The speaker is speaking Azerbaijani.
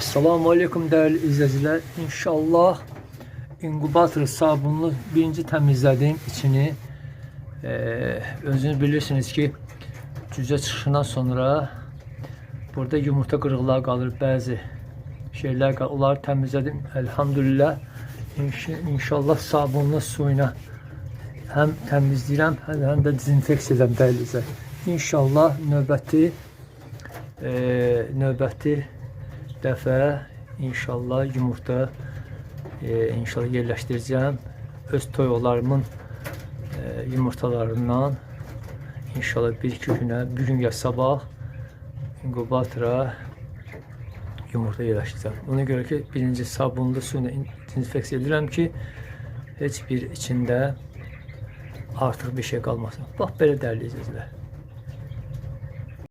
Esselamu Aleyküm değerli izleyiciler. İnşallah inkubator sabunlu birinci temizledim içini. Özünüz bilirsiniz ki cüce çıxışından sonra burada yumurta qırıqları qalır, bəzi şeyler qalır. Onları təmizlədim. Elhamdülillah. İnşallah sabunlu suyla hem təmizləyirəm, hem de dezinfeksiya edirəm değerli izleyiciler. İnşallah növbəti dəfə inşallah yumurta inşallah yerləşdirəcəm. Öz toyuqlarımın yumurtalarından inşallah bir-iki günə, bir gün ya sabah inkubatora yumurta yerləşdirəcəm. Ona görə ki, birinci sabunlu suyla dezinfeksiya edirəm ki, heç bir içində artıq bir şey qalmasın. Bax belə dəyərli izləyicilər.